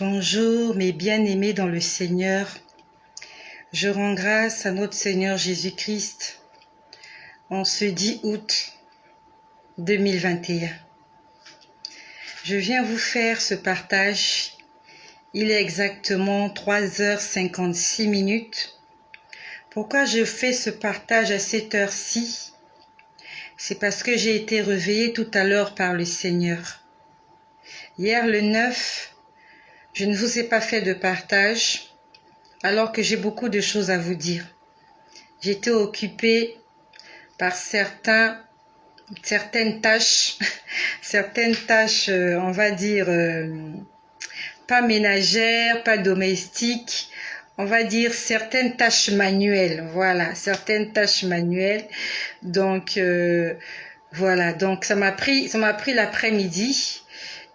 Bonjour mes bien-aimés dans le Seigneur, je rends grâce à notre Seigneur Jésus-Christ en ce 10 août 2021. Je viens vous faire ce partage, il est exactement 3h56. Pourquoi je fais ce partage à cette heure-ci? C'est parce que j'ai été réveillée tout à l'heure par le Seigneur. Hier le 9, je ne vous ai pas fait de partage, alors que j'ai beaucoup de choses à vous dire. J'étais occupée par certaines tâches, on va dire, pas ménagères, pas domestiques, on va dire certaines tâches manuelles, voilà, certaines tâches manuelles. Donc, voilà, donc ça m'a pris l'après-midi.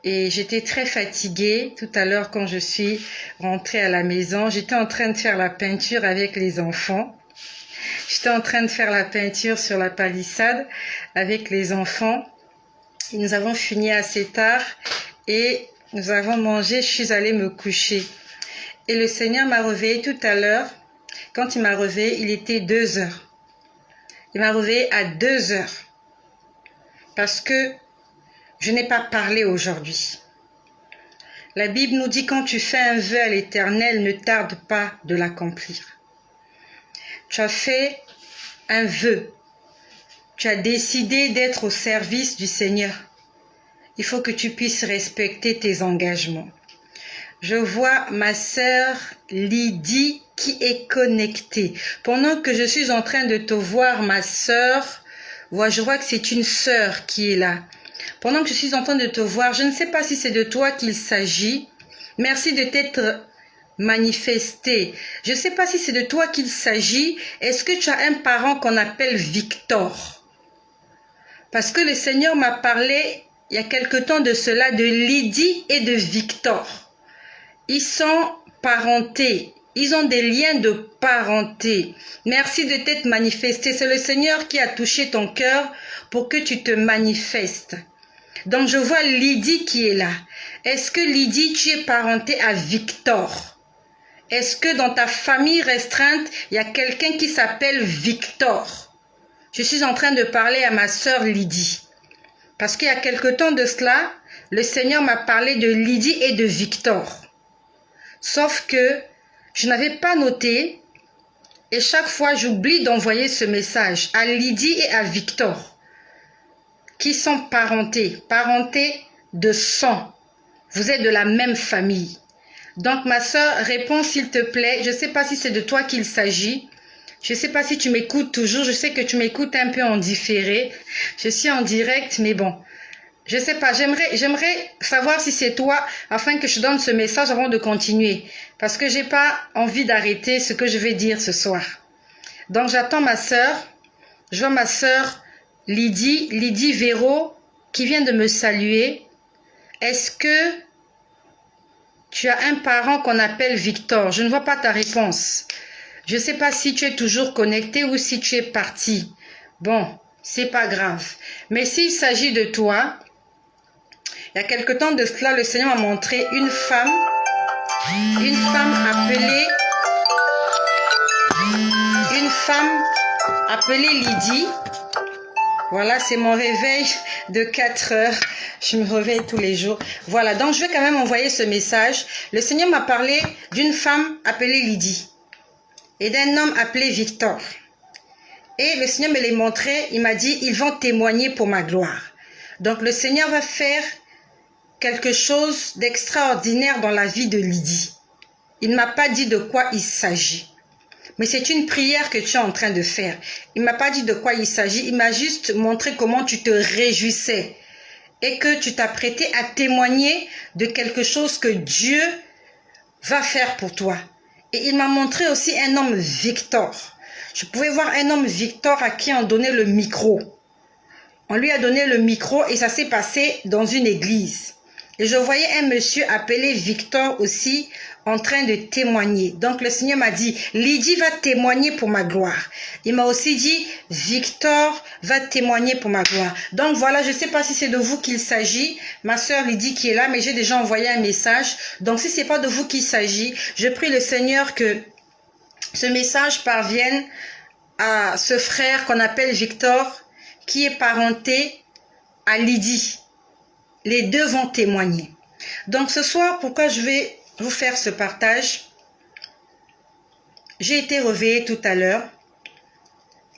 Et j'étais très fatiguée tout à l'heure quand je suis rentrée à la maison. J'étais en train de faire la peinture avec les enfants. J'étais en train de faire la peinture sur la palissade avec les enfants. Et nous avons fini assez tard et nous avons mangé. Je suis allée me coucher. Et le Seigneur m'a réveillée tout à l'heure. Quand il m'a réveillée, il était 2 heures. Il m'a réveillée à 2 heures. Parce que je n'ai pas parlé aujourd'hui. La Bible nous dit quand tu fais un vœu à l'Éternel, ne tarde pas de l'accomplir. Tu as fait un vœu. Tu as décidé d'être au service du Seigneur. Il faut que tu puisses respecter tes engagements. Je vois ma sœur Lydie qui est connectée. Pendant que je suis en train de te voir, ma sœur, je vois que c'est une sœur qui est là. Pendant que je suis en train de te voir, je ne sais pas si c'est de toi qu'il s'agit. Merci de t'être manifesté. Je ne sais pas si c'est de toi qu'il s'agit. Est-ce que tu as un parent qu'on appelle Victor? Parce que le Seigneur m'a parlé il y a quelque temps de cela, de Lydie et de Victor. Ils sont parentés. Ils ont des liens de parenté. Merci de t'être manifesté. C'est le Seigneur qui a touché ton cœur pour que tu te manifestes. Donc je vois Lydie qui est là. Est-ce que Lydie, tu es parentée à Victor? Est-ce que dans ta famille restreinte, il y a quelqu'un qui s'appelle Victor? Je suis en train de parler à ma sœur Lydie. Parce qu'il y a quelque temps de cela, le Seigneur m'a parlé de Lydie et de Victor. Sauf que je n'avais pas noté et chaque fois j'oublie d'envoyer ce message à Lydie et à Victor qui sont parentés de sang. Vous êtes de la même famille. Donc ma soeur, réponds s'il te plaît. Je ne sais pas si c'est de toi qu'il s'agit. Je ne sais pas si tu m'écoutes toujours. Je sais que tu m'écoutes un peu en différé. Je suis en direct, mais bon. Je ne sais pas, j'aimerais savoir si c'est toi afin que je donne ce message avant de continuer. Parce que je n'ai pas envie d'arrêter ce que je vais dire ce soir. Donc j'attends ma soeur. Je vois ma soeur Lydie Véro, qui vient de me saluer. Est-ce que tu as un parent qu'on appelle Victor? Je ne vois pas ta réponse. Je ne sais pas si tu es toujours connecté ou si tu es parti. Bon, c'est pas grave. Mais s'il s'agit de toi, il y a quelque temps de cela, le Seigneur m'a montré une femme appelée Lydie. Voilà, c'est mon réveil de 4 heures. Je me réveille tous les jours. Voilà, donc je vais quand même envoyer ce message. Le Seigneur m'a parlé d'une femme appelée Lydie et d'un homme appelé Victor. Et le Seigneur me les montrait. Il m'a dit, ils vont témoigner pour ma gloire. Donc le Seigneur va faire quelque chose d'extraordinaire dans la vie de Lydie. Il ne m'a pas dit de quoi il s'agit. Mais c'est une prière que tu es en train de faire. Il ne m'a pas dit de quoi il s'agit. Il m'a juste montré comment tu te réjouissais. Et que tu t'apprêtais à témoigner de quelque chose que Dieu va faire pour toi. Et il m'a montré aussi un homme Victor. Je pouvais voir un homme Victor à qui on donnait le micro. On lui a donné le micro et ça s'est passé dans une église. Et je voyais un monsieur appelé Victor aussi en train de témoigner. Donc le Seigneur m'a dit, Lydie va témoigner pour ma gloire. Il m'a aussi dit, Victor va témoigner pour ma gloire. Donc voilà, je ne sais pas si c'est de vous qu'il s'agit, ma soeur Lydie qui est là, mais j'ai déjà envoyé un message. Donc si ce n'est pas de vous qu'il s'agit, je prie le Seigneur que ce message parvienne à ce frère qu'on appelle Victor, qui est parenté à Lydie. Les deux vont témoigner. Donc ce soir, pourquoi je vais vous faire ce partage? J'ai été réveillée tout à l'heure.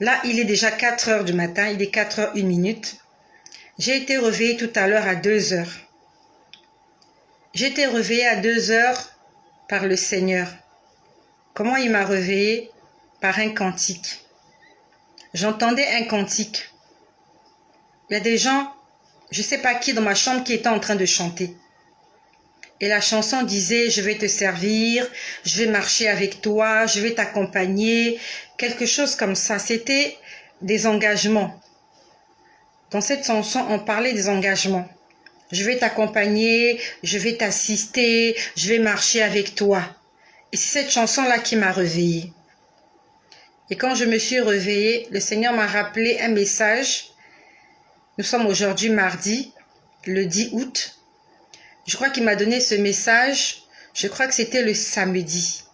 Là, il est déjà 4 heures du matin. Il est 4 heures 1 minute. J'ai été réveillée tout à l'heure à 2 heures. J'ai été réveillée à 2 heures par le Seigneur. Comment il m'a réveillée? Par un cantique. J'entendais un cantique. Il y a des gens, je ne sais pas qui dans ma chambre qui était en train de chanter. Et la chanson disait, je vais te servir, je vais marcher avec toi, je vais t'accompagner, quelque chose comme ça. C'était des engagements. Dans cette chanson, on parlait des engagements. Je vais t'accompagner, je vais t'assister, je vais marcher avec toi. Et c'est cette chanson-là qui m'a réveillée. Et quand je me suis réveillée, le Seigneur m'a rappelé un message. Nous sommes aujourd'hui mardi, le 10 août. Je crois qu'il m'a donné ce message, je crois que c'était le samedi.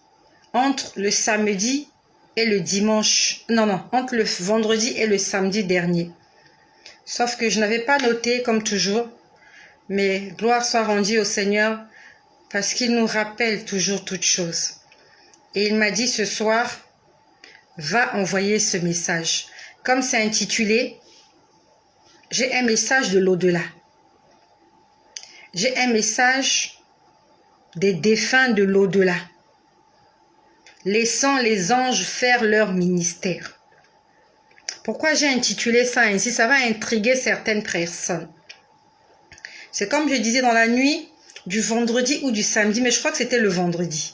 Entre le samedi et le dimanche, non, entre le vendredi et le samedi dernier. Sauf que je n'avais pas noté comme toujours, mais gloire soit rendue au Seigneur parce qu'il nous rappelle toujours toutes choses. Et il m'a dit ce soir, va envoyer ce message. Comme c'est intitulé, j'ai un message de l'au-delà. J'ai un message des défunts de l'au-delà, laissant les anges faire leur ministère. Pourquoi j'ai intitulé ça ainsi? Ça va intriguer certaines personnes. C'est comme je disais dans la nuit du vendredi ou du samedi, mais je crois que c'était le vendredi.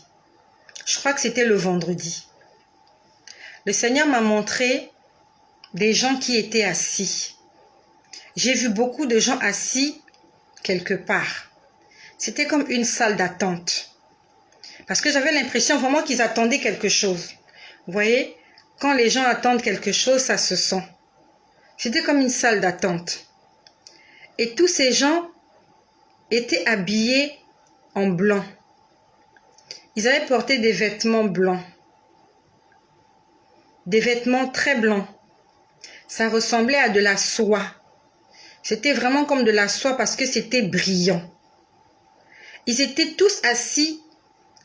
Je crois que c'était le vendredi. Le Seigneur m'a montré des gens qui étaient assis. J'ai vu beaucoup de gens assis quelque part. C'était comme une salle d'attente. Parce que j'avais l'impression vraiment qu'ils attendaient quelque chose. Vous voyez, quand les gens attendent quelque chose, ça se sent. C'était comme une salle d'attente. Et tous ces gens étaient habillés en blanc. Ils avaient porté des vêtements blancs. Des vêtements très blancs. Ça ressemblait à de la soie. C'était vraiment comme de la soie parce que c'était brillant. Ils étaient tous assis,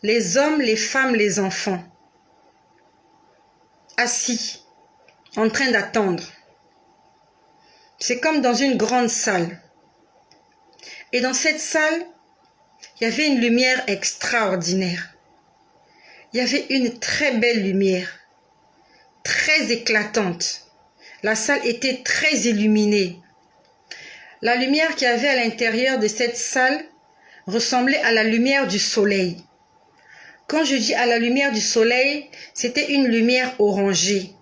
les hommes, les femmes, les enfants. Assis, en train d'attendre. C'est comme dans une grande salle. Et dans cette salle, il y avait une lumière extraordinaire. Il y avait une très belle lumière, très éclatante. La salle était très illuminée. La lumière qu'il y avait à l'intérieur de cette salle ressemblait à la lumière du soleil. Quand je dis à la lumière du soleil, c'était une lumière orangée.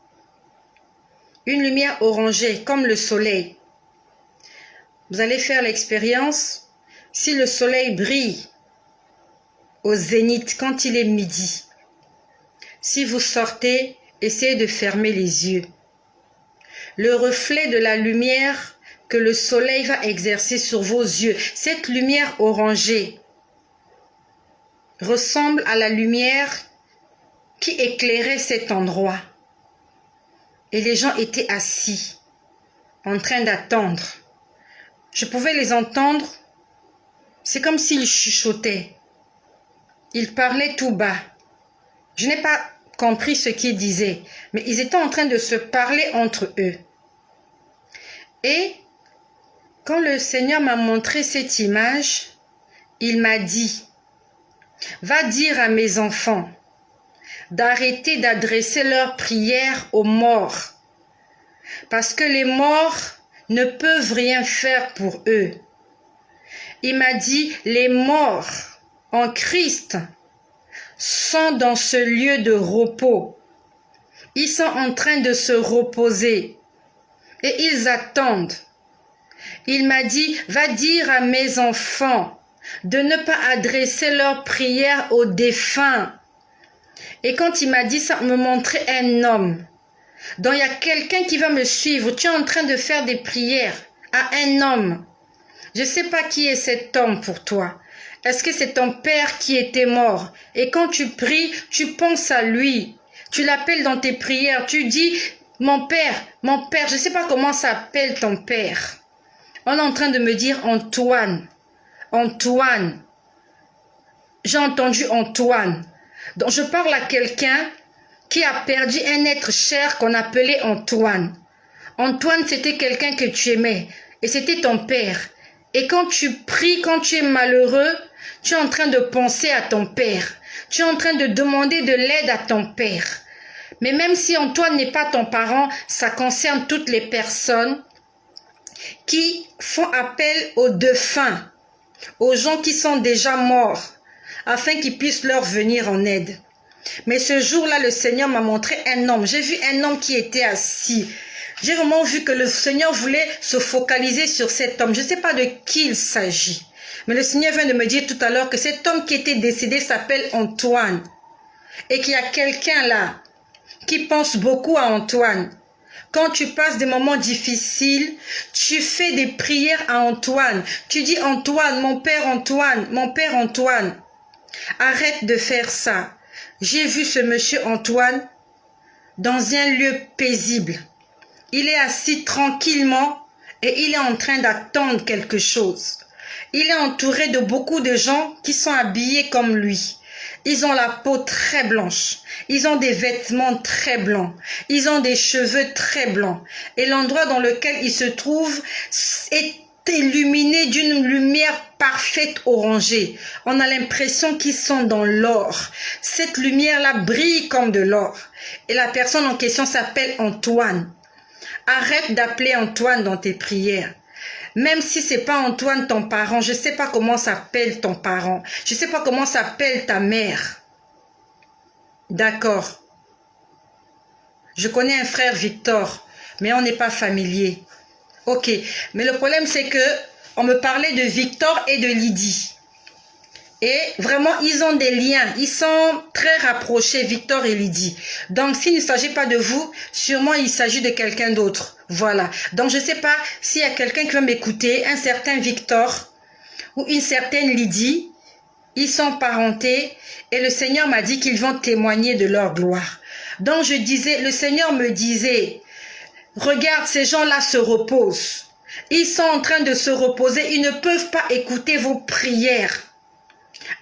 Une lumière orangée comme le soleil. Vous allez faire l'expérience, si le soleil brille au zénith quand il est midi, si vous sortez, essayez de fermer les yeux. Le reflet de la lumière que le soleil va exercer sur vos yeux, cette lumière orangée ressemble à la lumière qui éclairait cet endroit. Et les gens étaient assis, en train d'attendre. Je pouvais les entendre, c'est comme s'ils chuchotaient. Ils parlaient tout bas. Je n'ai pas compris ce qu'ils disaient, mais ils étaient en train de se parler entre eux. Et quand le Seigneur m'a montré cette image, il m'a dit, va dire à mes enfants d'arrêter d'adresser leurs prières aux morts, parce que les morts ne peuvent rien faire pour eux. Il m'a dit, les morts en Christ sont dans ce lieu de repos. Ils sont en train de se reposer et ils attendent. Il m'a dit, va dire à mes enfants de ne pas adresser leurs prières aux défunts. Et quand il m'a dit ça, me montrer un homme. Donc il y a quelqu'un qui va me suivre. Tu es en train de faire des prières à un homme. Je ne sais pas qui est cet homme pour toi. Est-ce que c'est ton père qui était mort? Et quand tu pries, tu penses à lui. Tu l'appelles dans tes prières. Tu dis, mon père, je ne sais pas comment s'appelle ton père. On est en train de me dire Antoine. Antoine. J'ai entendu Antoine. Donc je parle à quelqu'un qui a perdu un être cher qu'on appelait Antoine. Antoine, c'était quelqu'un que tu aimais. Et c'était ton père. Et quand tu pries, quand tu es malheureux, tu es en train de penser à ton père. Tu es en train de demander de l'aide à ton père. Mais même si Antoine n'est pas ton parent, ça concerne toutes les personnes qui font appel aux défunts, aux gens qui sont déjà morts, afin qu'ils puissent leur venir en aide. Mais ce jour-là, le Seigneur m'a montré un homme. J'ai vu un homme qui était assis. J'ai vraiment vu que le Seigneur voulait se focaliser sur cet homme. Je ne sais pas de qui il s'agit. Mais le Seigneur vient de me dire tout à l'heure que cet homme qui était décédé s'appelle Antoine. Et qu'il y a quelqu'un là qui pense beaucoup à Antoine. Quand tu passes des moments difficiles, tu fais des prières à Antoine. Tu dis Antoine, mon père Antoine, mon père Antoine. Arrête de faire ça. J'ai vu ce monsieur Antoine dans un lieu paisible. Il est assis tranquillement et il est en train d'attendre quelque chose. Il est entouré de beaucoup de gens qui sont habillés comme lui. Ils ont la peau très blanche. Ils ont des vêtements très blancs. Ils ont des cheveux très blancs. Et l'endroit dans lequel ils se trouvent est illuminé d'une lumière parfaite orangée. On a l'impression qu'ils sont dans l'or. Cette lumière-là brille comme de l'or. Et la personne en question s'appelle Antoine. Arrête d'appeler Antoine dans tes prières. Même si c'est pas Antoine ton parent, je sais pas comment s'appelle ton parent. Je sais pas comment s'appelle ta mère. D'accord. Je connais un frère Victor, mais on n'est pas familier. Ok. Mais le problème c'est que on me parlait de Victor et de Lydie. Et vraiment, ils ont des liens. Ils sont très rapprochés, Victor et Lydie. Donc, s'il ne s'agit pas de vous, sûrement il s'agit de quelqu'un d'autre. Voilà. Donc, je ne sais pas s'il y a quelqu'un qui va m'écouter, un certain Victor ou une certaine Lydie. Ils sont parentés et le Seigneur m'a dit qu'ils vont témoigner de leur gloire. Donc, je disais, le Seigneur me disait, regarde, ces gens-là se reposent. Ils sont en train de se reposer. Ils ne peuvent pas écouter vos prières.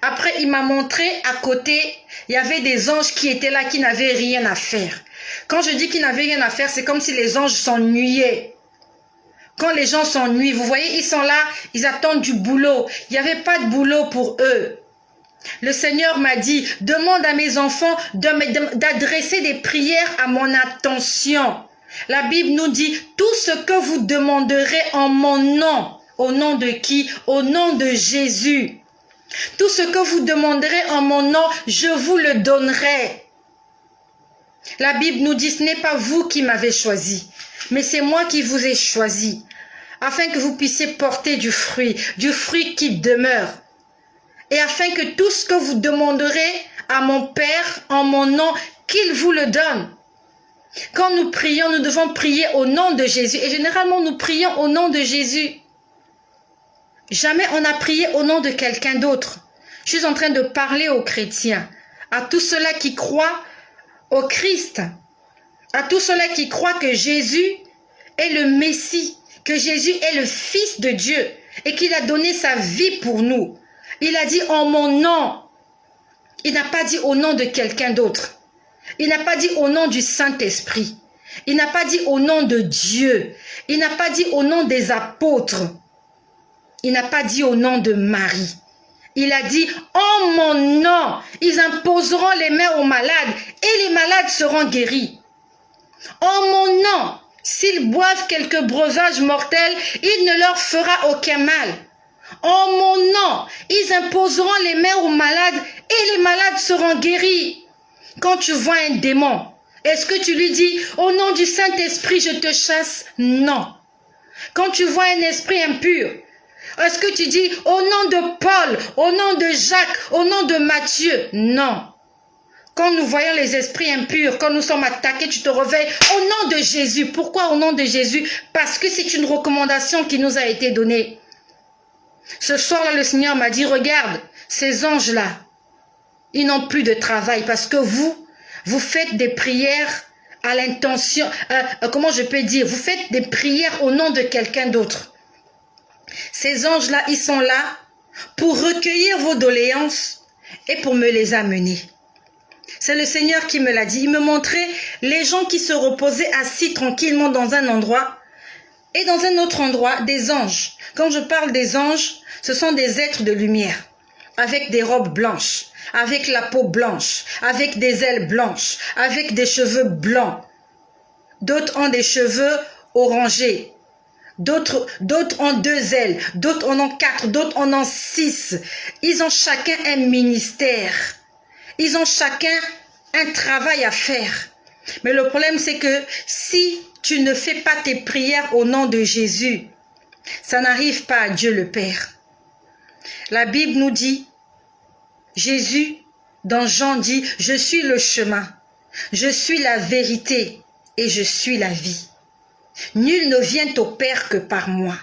Après, il m'a montré à côté, il y avait des anges qui étaient là, qui n'avaient rien à faire. Quand je dis qu'ils n'avaient rien à faire, c'est comme si les anges s'ennuyaient. Quand les gens s'ennuient, vous voyez, ils sont là, ils attendent du boulot. Il n'y avait pas de boulot pour eux. Le Seigneur m'a dit, demande à mes enfants d'adresser des prières à mon attention. La Bible nous dit, tout ce que vous demanderez en mon nom. Au nom de qui? Au nom de Jésus. Tout ce que vous demanderez en mon nom, je vous le donnerai. La Bible nous dit, ce n'est pas vous qui m'avez choisi, mais c'est moi qui vous ai choisi, afin que vous puissiez porter du fruit qui demeure. Et afin que tout ce que vous demanderez à mon Père en mon nom, qu'il vous le donne. Quand nous prions, nous devons prier au nom de Jésus. Et généralement, nous prions au nom de Jésus. Jamais on a prié au nom de quelqu'un d'autre. Je suis en train de parler aux chrétiens, à tous ceux-là qui croient au Christ, à tous ceux-là qui croient que Jésus est le Messie, que Jésus est le Fils de Dieu et qu'il a donné sa vie pour nous. Il a dit en mon nom. Il n'a pas dit au nom de quelqu'un d'autre. Il n'a pas dit au nom du Saint-Esprit. Il n'a pas dit au nom de Dieu. Il n'a pas dit au nom des apôtres. Il n'a pas dit au nom de Marie. Il a dit, en mon nom, ils imposeront les mains aux malades et les malades seront guéris. En mon nom, s'ils boivent quelques breuvages mortels, il ne leur fera aucun mal. En mon nom, ils imposeront les mains aux malades et les malades seront guéris. Quand tu vois un démon, est-ce que tu lui dis, au nom du Saint-Esprit, je te chasse? Non. Quand tu vois un esprit impur, Est-ce que tu dis au nom de Paul, au nom de Jacques, au nom de Matthieu? Non. Quand nous voyons les esprits impurs, quand nous sommes attaqués, tu te réveilles au nom de Jésus. Pourquoi au nom de Jésus? Parce que c'est une recommandation qui nous a été donnée. Ce soir-là, le Seigneur m'a dit, regarde, ces anges-là, ils n'ont plus de travail parce que vous faites des prières à l'intention, comment je peux dire, vous faites des prières au nom de quelqu'un d'autre. Ces anges-là, ils sont là pour recueillir vos doléances et pour me les amener. C'est le Seigneur qui me l'a dit. Il me montrait les gens qui se reposaient assis tranquillement dans un endroit et dans un autre endroit, des anges. Quand je parle des anges, ce sont des êtres de lumière avec des robes blanches, avec la peau blanche, avec des ailes blanches, avec des cheveux blancs. D'autres ont des cheveux orangés. D'autres ont 2 ailes, d'autres en ont 4, d'autres en ont 6. Ils ont chacun un ministère. Ils ont chacun un travail à faire. Mais le problème, c'est que si tu ne fais pas tes prières au nom de Jésus, ça n'arrive pas à Dieu le Père. La Bible nous dit, Jésus, dans Jean dit, je suis le chemin, je suis la vérité et je suis la vie. Nul ne vient au Père que par moi.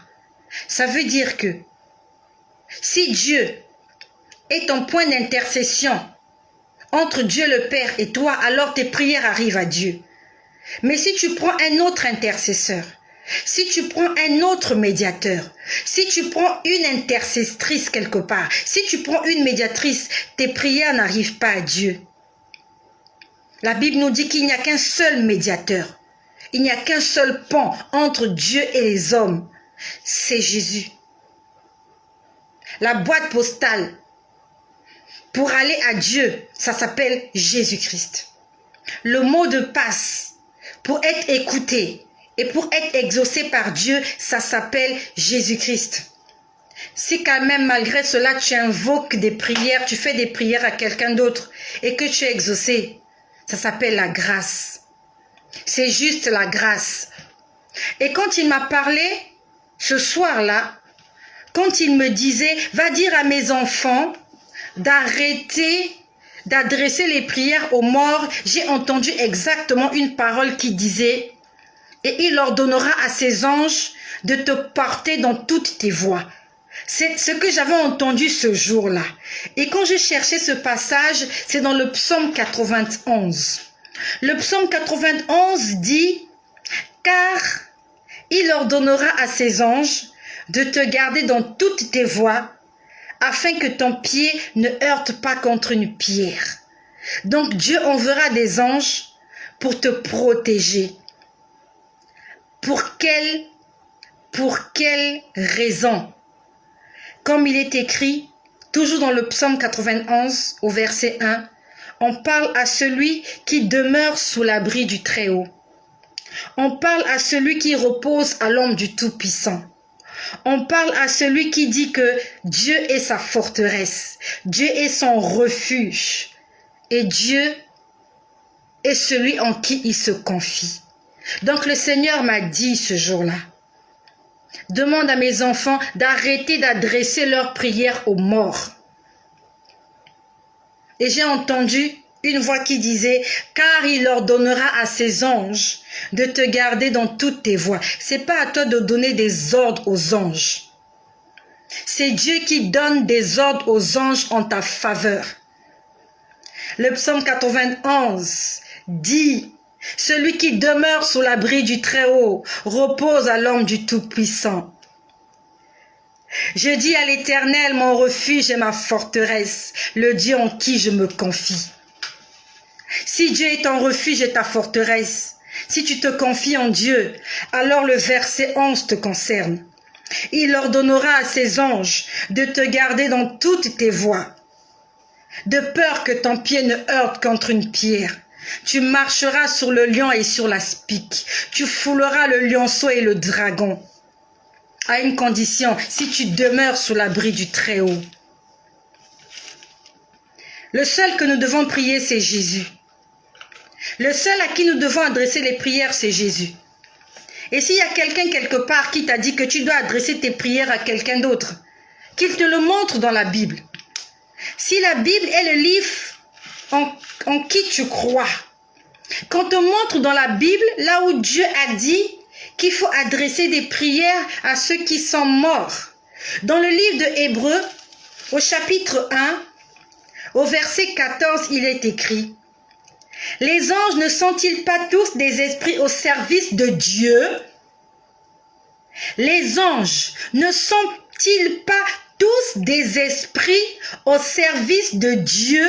Ça veut dire que si Dieu est ton point d'intercession entre Dieu le Père et toi, alors tes prières arrivent à Dieu. Mais si tu prends un autre intercesseur, si tu prends un autre médiateur, si tu prends une intercestrice quelque part, si tu prends une médiatrice, tes prières n'arrivent pas à Dieu. La Bible nous dit qu'il n'y a qu'un seul médiateur. Il n'y a qu'un seul pont entre Dieu et les hommes. C'est Jésus. La boîte postale pour aller à Dieu, ça s'appelle Jésus-Christ. Le mot de passe pour être écouté et pour être exaucé par Dieu, ça s'appelle Jésus-Christ. Si quand même malgré cela tu invoques des prières, tu fais des prières à quelqu'un d'autre et que tu es exaucé, ça s'appelle la grâce. C'est juste la grâce. Et quand il m'a parlé, ce soir-là, quand il me disait, va dire à mes enfants d'arrêter d'adresser les prières aux morts, j'ai entendu exactement une parole qui disait, et il ordonnera à ses anges de te porter dans toutes tes voies. C'est ce que j'avais entendu ce jour-là. Et quand je cherchais ce passage, c'est dans le psaume 91. Le psaume 91 dit, car il ordonnera à ses anges de te garder dans toutes tes voies, afin que ton pied ne heurte pas contre une pierre. Donc Dieu enverra des anges pour te protéger. Pour quelle raison? Comme il est écrit, toujours dans le psaume 91, au verset 1, on parle à celui qui demeure sous l'abri du Très-Haut. On parle à celui qui repose à l'ombre du Tout-Puissant. On parle à celui qui dit que Dieu est sa forteresse, Dieu est son refuge et Dieu est celui en qui il se confie. Donc le Seigneur m'a dit ce jour-là, demande à mes enfants d'arrêter d'adresser leurs prières aux morts. Et j'ai entendu une voix qui disait, car il ordonnera à ses anges de te garder dans toutes tes voies. C'est pas à toi de donner des ordres aux anges. C'est Dieu qui donne des ordres aux anges en ta faveur. Le psaume 91 dit, celui qui demeure sous l'abri du Très-Haut repose à l'ombre du Tout-Puissant. Je dis à l'Éternel, mon refuge et ma forteresse, le Dieu en qui je me confie. Si Dieu est ton refuge et ta forteresse, si tu te confies en Dieu, alors le verset 11 te concerne. Il ordonnera à ses anges de te garder dans toutes tes voies, de peur que ton pied ne heurte contre une pierre. Tu marcheras sur le lion et sur la spique. Tu fouleras le lionceau et le dragon. À une condition, si tu demeures sous l'abri du Très-Haut. Le seul que nous devons prier, c'est Jésus. Le seul à qui nous devons adresser les prières, c'est Jésus. Et s'il y a quelqu'un quelque part qui t'a dit que tu dois adresser tes prières à quelqu'un d'autre, qu'il te le montre dans la Bible. Si la Bible est le livre en qui tu crois, qu'on te montre dans la Bible là où Dieu a dit qu'il faut adresser des prières à ceux qui sont morts. Dans le livre de Hébreux, au chapitre 1, au verset 14, il est écrit: les anges ne sont-ils pas tous des esprits au service de Dieu? Les anges ne sont-ils pas tous des esprits au service de Dieu,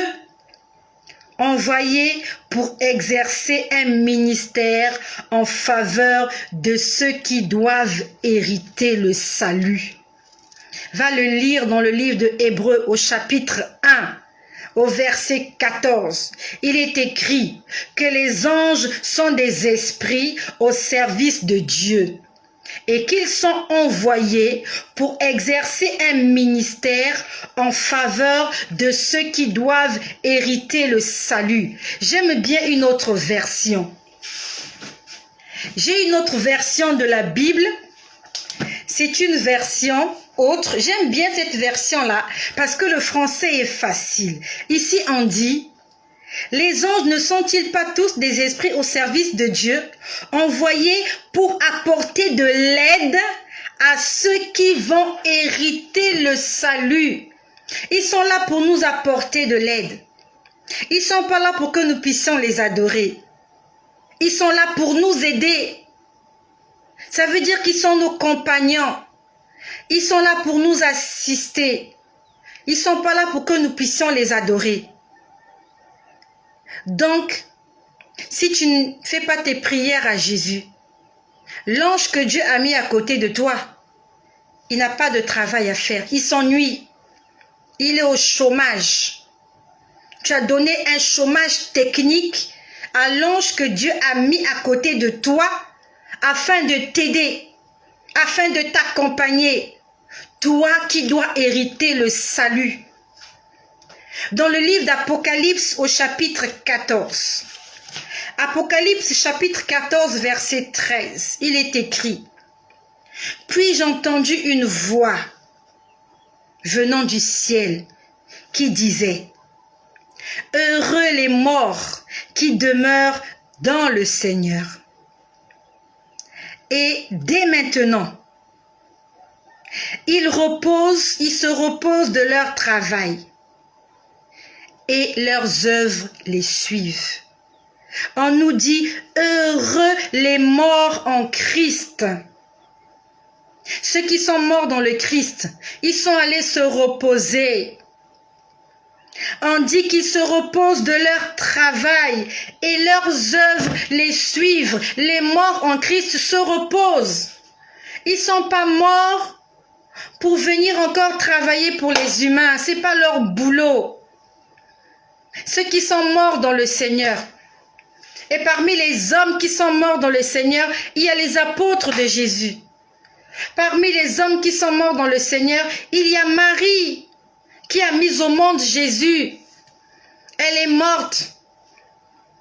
envoyés pour exercer un ministère en faveur de ceux qui doivent hériter le salut? Va le lire dans le livre de Hébreux au chapitre 1, au verset 14. Il est écrit que les anges sont des esprits au service de Dieu et qu'ils sont envoyés pour exercer un ministère en faveur de ceux qui doivent hériter le salut. J'aime bien une autre version. J'ai une autre version de la Bible. C'est une version autre. J'aime bien cette version-là parce que le français est facile. Ici, on dit: les anges ne sont-ils pas tous des esprits au service de Dieu, envoyés pour apporter de l'aide à ceux qui vont hériter le salut? Ils sont là pour nous apporter de l'aide. Ils ne sont pas là pour que nous puissions les adorer. Ils sont là pour nous aider. Ça veut dire qu'ils sont nos compagnons. Ils sont là pour nous assister. Ils ne sont pas là pour que nous puissions les adorer. Donc, si tu ne fais pas tes prières à Jésus, l'ange que Dieu a mis à côté de toi, il n'a pas de travail à faire. Il s'ennuie. Il est au chômage. Tu as donné un chômage technique à l'ange que Dieu a mis à côté de toi afin de t'aider, afin de t'accompagner. Toi qui dois hériter le salut. Dans le livre d'Apocalypse au chapitre 14. Apocalypse chapitre 14 verset 13. Il est écrit: puis j'ai entendu une voix venant du ciel qui disait: heureux les morts qui demeurent dans le Seigneur. Et dès maintenant, ils se reposent de leur travail et leurs œuvres les suivent. On nous dit: heureux les morts en Christ. Ceux qui sont morts dans le Christ, ils sont allés se reposer. On dit qu'ils se reposent de leur travail et leurs œuvres les suivent. Les morts en Christ se reposent. Ils ne sont pas morts pour venir encore travailler pour les humains. Ce n'est pas leur boulot. Ceux qui sont morts dans le Seigneur. Et parmi les hommes qui sont morts dans le Seigneur, il y a les apôtres de Jésus. Parmi les hommes qui sont morts dans le Seigneur, il y a Marie qui a mis au monde Jésus. Elle est morte.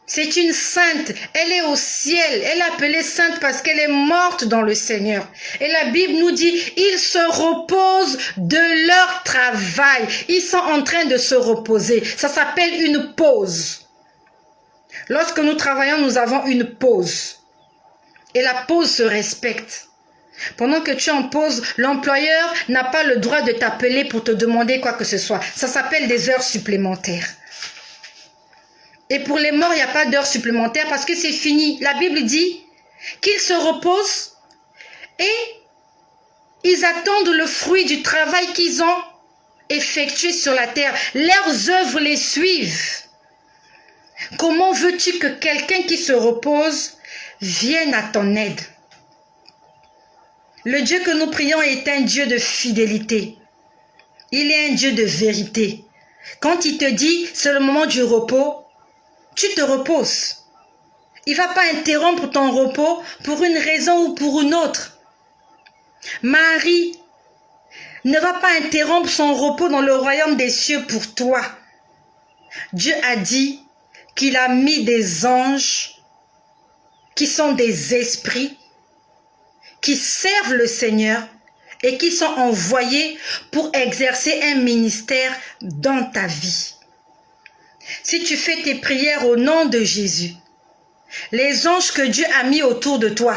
C'est une sainte. Elle est au ciel. Elle est appelée sainte parce qu'elle est morte dans le Seigneur. Et la Bible nous dit: ils se reposent de leur travail. Ils sont en train de se reposer. Ça s'appelle une pause. Lorsque nous travaillons, nous avons une pause. Et la pause se respecte. Pendant que tu es en pause, l'employeur n'a pas le droit de t'appeler pour te demander quoi que ce soit. Ça s'appelle des heures supplémentaires. Et pour les morts, il n'y a pas d'heures supplémentaires parce que c'est fini. La Bible dit qu'ils se reposent et ils attendent le fruit du travail qu'ils ont effectué sur la terre. Leurs œuvres les suivent. Comment veux-tu que quelqu'un qui se repose vienne à ton aide? Le Dieu que nous prions est un Dieu de fidélité. Il est un Dieu de vérité. Quand il te dit c'est le moment du repos, tu te reposes. Il ne va pas interrompre ton repos pour une raison ou pour une autre. Marie ne va pas interrompre son repos dans le royaume des cieux pour toi. Dieu a dit qu'il a mis des anges qui sont des esprits qui servent le Seigneur et qui sont envoyés pour exercer un ministère dans ta vie. Si tu fais tes prières au nom de Jésus, les anges que Dieu a mis autour de toi,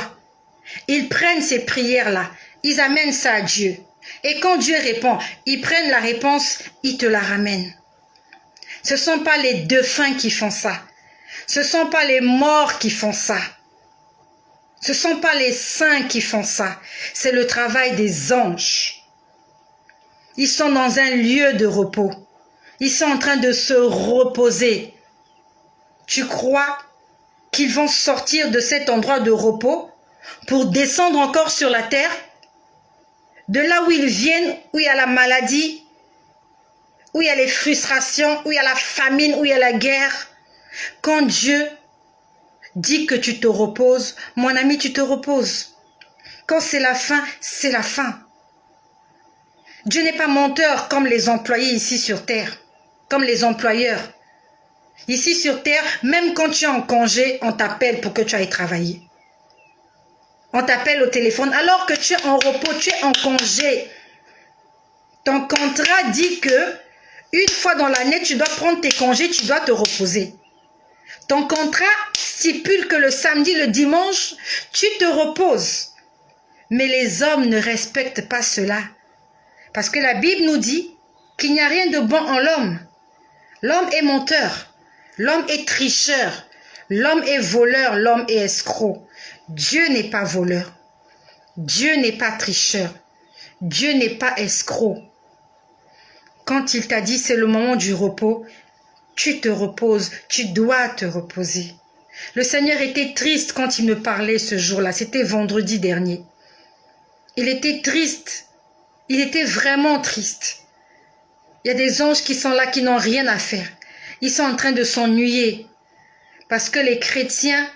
ils prennent ces prières-là, ils amènent ça à Dieu. Et quand Dieu répond, ils prennent la réponse, ils te la ramènent. Ce ne sont pas les défunts qui font ça. Ce ne sont pas les morts qui font ça. Ce ne sont pas les saints qui font ça. C'est le travail des anges. Ils sont dans un lieu de repos. Ils sont en train de se reposer. Tu crois qu'ils vont sortir de cet endroit de repos pour descendre encore sur la terre? De là où ils viennent, où il y a la maladie, où il y a les frustrations, où il y a la famine, où il y a la guerre. Quand Dieu dit que tu te reposes, mon ami, tu te reposes. Quand c'est la fin, c'est la fin. Dieu n'est pas menteur comme les employés ici sur terre, comme les employeurs. Ici sur terre, même quand tu es en congé, on t'appelle pour que tu ailles travailler. On t'appelle au téléphone alors que tu es en repos, tu es en congé. Ton contrat dit que une fois dans l'année, tu dois prendre tes congés, tu dois te reposer. Ton contrat stipule que le samedi, le dimanche, tu te reposes. Mais les hommes ne respectent pas cela. Parce que la Bible nous dit qu'il n'y a rien de bon en l'homme. L'homme est menteur, l'homme est tricheur, l'homme est voleur, l'homme est escroc. Dieu n'est pas voleur, Dieu n'est pas tricheur, Dieu n'est pas escroc. Quand il t'a dit c'est le moment du repos, tu te reposes, tu dois te reposer. Le Seigneur était triste quand il me parlait ce jour-là, c'était vendredi dernier. Il était triste, il était vraiment triste. Il y a des anges qui sont là, qui n'ont rien à faire. Ils sont en train de s'ennuyer parce que les chrétiens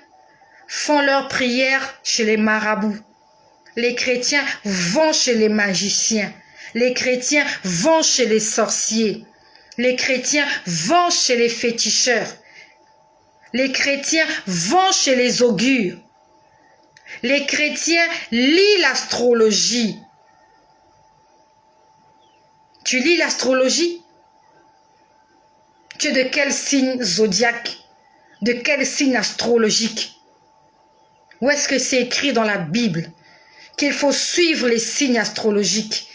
font leurs prières chez les marabouts. Les chrétiens vont chez les magiciens. Les chrétiens vont chez les sorciers. Les chrétiens vont chez les féticheurs. Les chrétiens vont chez les augures. Les chrétiens lisent l'astrologie. Tu lis l'astrologie? Tu es de quel signe zodiaque? De quel signe astrologique? Où est-ce que c'est écrit dans la Bible qu'il faut suivre les signes astrologiques,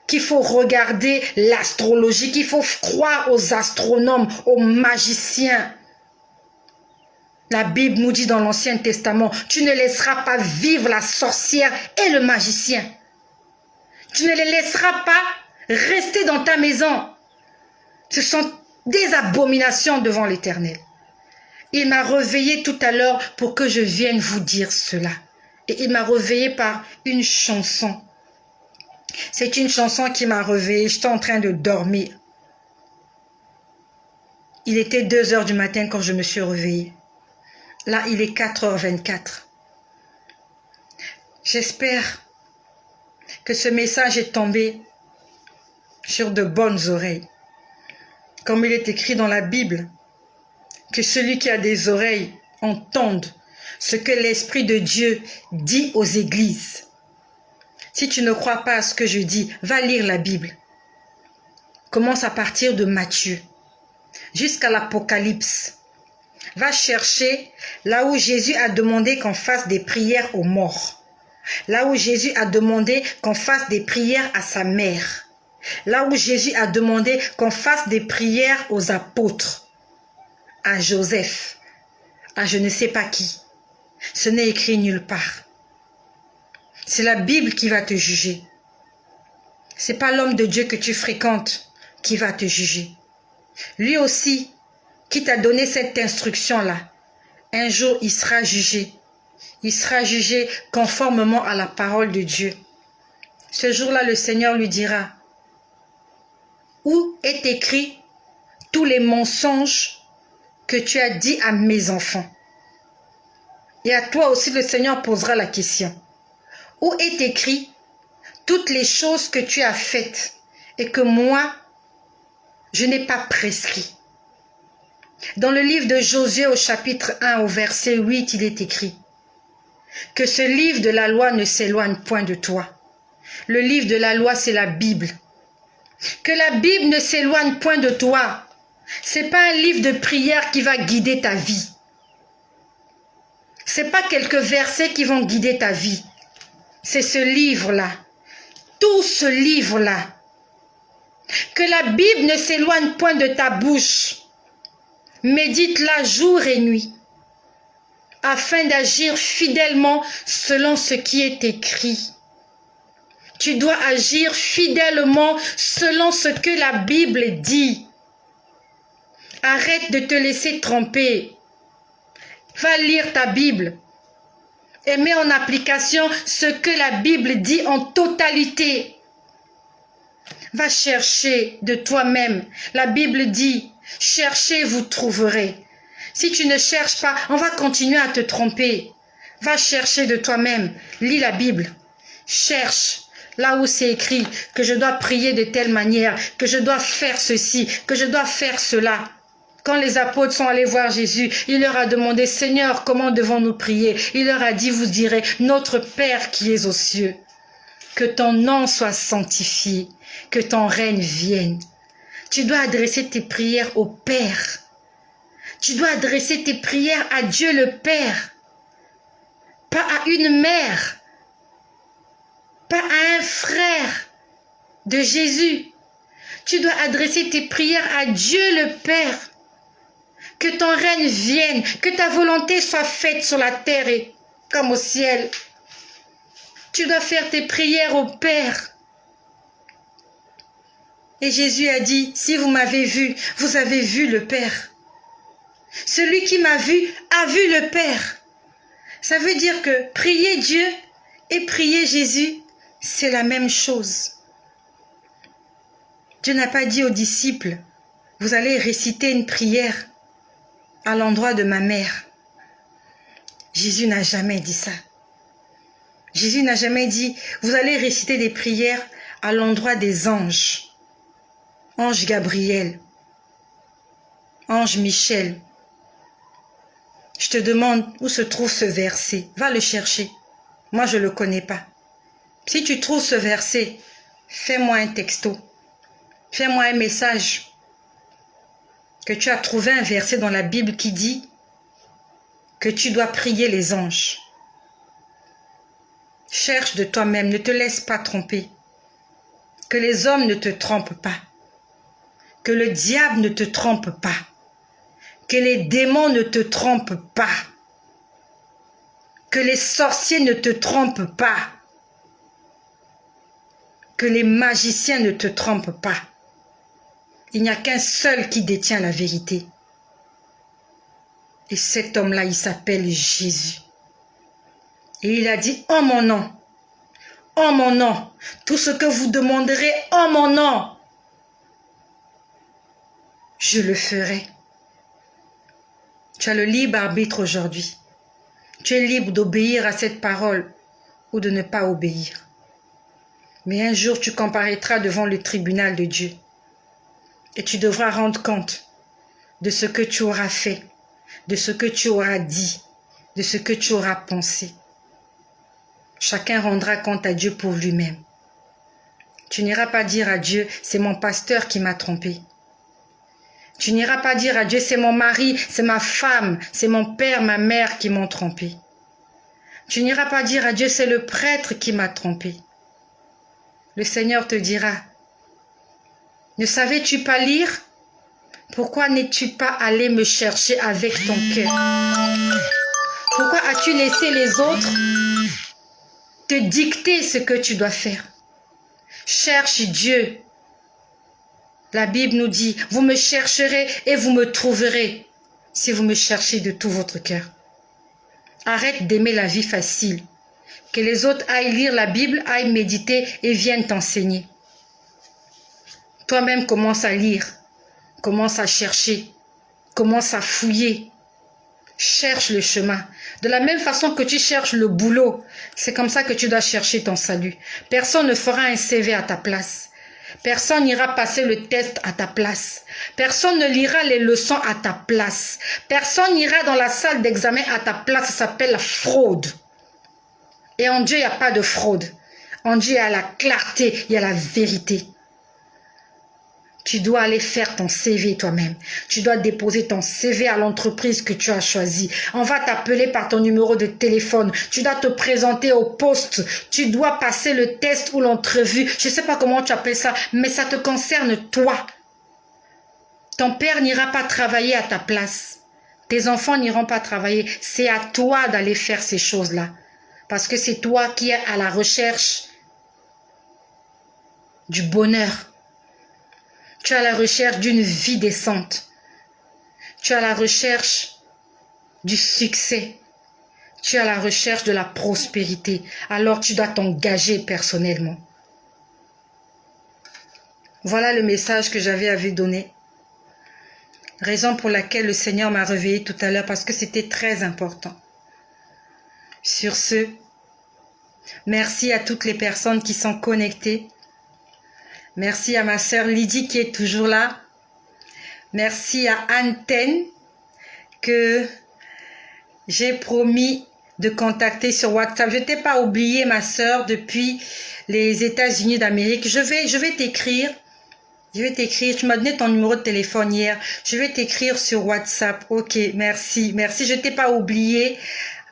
qu'il faut regarder l'astrologie, qu'il faut croire aux astronomes, aux magiciens? La Bible nous dit dans l'Ancien Testament, tu ne laisseras pas vivre la sorcière et le magicien. Tu ne les laisseras pas rester dans ta maison. Ce sont des abominations devant l'Éternel. Il m'a réveillé tout à l'heure pour que je vienne vous dire cela. Et il m'a réveillé par une chanson. C'est une chanson qui m'a réveillé. J'étais en train de dormir. Il était 2 heures du matin quand je me suis réveillée. Là, il est 4h24. J'espère que ce message est tombé sur de bonnes oreilles. Comme il est écrit dans la Bible, que celui qui a des oreilles entende ce que l'Esprit de Dieu dit aux églises. Si tu ne crois pas à ce que je dis, va lire la Bible. Commence à partir de Matthieu jusqu'à l'Apocalypse. Va chercher là où Jésus a demandé qu'on fasse des prières aux morts. Là où Jésus a demandé qu'on fasse des prières à sa mère. Là où Jésus a demandé qu'on fasse des prières aux apôtres. À Joseph. À je ne sais pas qui. Ce n'est écrit nulle part. C'est la Bible qui va te juger. Ce n'est pas l'homme de Dieu que tu fréquentes qui va te juger. Lui aussi, qui t'a donné cette instruction-là, un jour il sera jugé. Il sera jugé conformément à la parole de Dieu. Ce jour-là, le Seigneur lui dira, où est écrit tous les mensonges que tu as dit à mes enfants? Et à toi aussi, le Seigneur posera la question. Où est écrit toutes les choses que tu as faites et que moi, je n'ai pas prescrit? Dans le livre de Josué au chapitre 1 au verset 8, il est écrit, que ce livre de la loi ne s'éloigne point de toi. Le livre de la loi, c'est la Bible. Que la Bible ne s'éloigne point de toi. C'est pas un livre de prière qui va guider ta vie. C'est pas quelques versets qui vont guider ta vie. C'est ce livre-là. Tout ce livre-là. Que la Bible ne s'éloigne point de ta bouche. Médite-la jour et nuit, afin d'agir fidèlement selon ce qui est écrit. Tu dois agir fidèlement selon ce que la Bible dit. Arrête de te laisser tromper. Va lire ta Bible et mets en application ce que la Bible dit en totalité. Va chercher de toi-même. La Bible dit, cherchez, vous trouverez. Si tu ne cherches pas, on va continuer à te tromper. Va chercher de toi-même. Lis la Bible. Cherche là où c'est écrit que je dois prier de telle manière, que je dois faire ceci, que je dois faire cela. Quand les apôtres sont allés voir Jésus, il leur a demandé, Seigneur, comment devons-nous prier? Il leur a dit, vous direz, notre Père qui es aux cieux, que ton nom soit sanctifié, que ton règne vienne. Tu dois adresser tes prières au Père. Tu dois adresser tes prières à Dieu le Père, pas à une mère, pas à un frère de Jésus. Tu dois adresser tes prières à Dieu le Père. Que ton règne vienne, que ta volonté soit faite sur la terre et comme au ciel. Tu dois faire tes prières au Père. Et Jésus a dit, si vous m'avez vu, vous avez vu le Père. Celui qui m'a vu a vu le Père. Ça veut dire que prier Dieu et prier Jésus, c'est la même chose. Dieu n'a pas dit aux disciples, vous allez réciter une prière à l'endroit de ma mère. Jésus n'a jamais dit ça. Jésus n'a jamais dit, vous allez réciter des prières à l'endroit des anges. Ange Gabriel, Ange Michel. Je te demande où se trouve ce verset. Va le chercher. Moi, je ne le connais pas. Si tu trouves ce verset, fais-moi un texto. Fais-moi un message. Que tu as trouvé un verset dans la Bible qui dit que tu dois prier les anges. Cherche de toi-même, ne te laisse pas tromper. Que les hommes ne te trompent pas. Que le diable ne te trompe pas. Que les démons ne te trompent pas. Que les sorciers ne te trompent pas. Que les magiciens ne te trompent pas. Il n'y a qu'un seul qui détient la vérité. Et cet homme-là, il s'appelle Jésus. Et il a dit, en mon nom, tout ce que vous demanderez en mon nom, je le ferai. Tu as le libre arbitre aujourd'hui. Tu es libre d'obéir à cette parole ou de ne pas obéir. Mais un jour, tu comparaîtras devant le tribunal de Dieu. Et tu devras rendre compte de ce que tu auras fait, de ce que tu auras dit, de ce que tu auras pensé. Chacun rendra compte à Dieu pour lui-même. Tu n'iras pas dire à Dieu, c'est mon pasteur qui m'a trompé. Tu n'iras pas dire à Dieu, c'est mon mari, c'est ma femme, c'est mon père, ma mère qui m'ont trompé. Tu n'iras pas dire à Dieu, c'est le prêtre qui m'a trompé. Le Seigneur te dira, ne savais-tu pas lire? Pourquoi n'es-tu pas allé me chercher avec ton cœur? Pourquoi as-tu laissé les autres te dicter ce que tu dois faire? Cherche Dieu. La Bible nous dit, vous me chercherez et vous me trouverez si vous me cherchez de tout votre cœur. Arrête d'aimer la vie facile. Que les autres aillent lire la Bible, aillent méditer et viennent t'enseigner. Toi-même, commence à lire, commence à chercher, commence à fouiller. Cherche le chemin. De la même façon que tu cherches le boulot, c'est comme ça que tu dois chercher ton salut. Personne ne fera un CV à ta place. Personne n'ira passer le test à ta place. Personne ne lira les leçons à ta place. Personne n'ira dans la salle d'examen à ta place. Ça s'appelle la fraude. Et en Dieu, il n'y a pas de fraude. En Dieu, il y a la clarté, il y a la vérité. Tu dois aller faire ton CV toi-même. Tu dois déposer ton CV à l'entreprise que tu as choisie. On va t'appeler par ton numéro de téléphone. Tu dois te présenter au poste. Tu dois passer le test ou l'entrevue. Je ne sais pas comment tu appelles ça, mais ça te concerne toi. Ton père n'ira pas travailler à ta place. Tes enfants n'iront pas travailler. C'est à toi d'aller faire ces choses-là. Parce que c'est toi qui es à la recherche du bonheur. Tu es à la recherche d'une vie décente. Tu es à la recherche du succès. Tu es à la recherche de la prospérité. Alors tu dois t'engager personnellement. Voilà le message que j'avais à vous donner. Raison pour laquelle le Seigneur m'a réveillé tout à l'heure, parce que c'était très important. Sur ce, merci à toutes les personnes qui sont connectées. Merci à ma sœur Lydie qui est toujours là. Merci à Anten que j'ai promis de contacter sur WhatsApp. Je ne t'ai pas oublié, ma sœur, depuis les États-Unis d'Amérique. Je vais t'écrire. Je vais t'écrire. Tu m'as donné ton numéro de téléphone hier. Je vais t'écrire sur WhatsApp. Ok, merci. Merci, je ne t'ai pas oublié.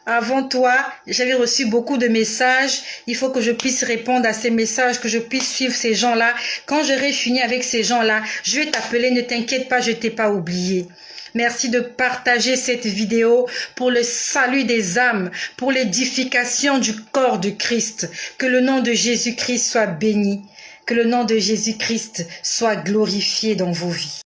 Avant toi, j'avais reçu beaucoup de messages. Il faut que je puisse répondre à ces messages, que je puisse suivre ces gens-là. Quand j'aurai fini avec ces gens-là, je vais t'appeler. Ne t'inquiète pas, je ne t'ai pas oublié. Merci de partager cette vidéo pour le salut des âmes, pour l'édification du corps de Christ. Que le nom de Jésus-Christ soit béni. Que le nom de Jésus-Christ soit glorifié dans vos vies.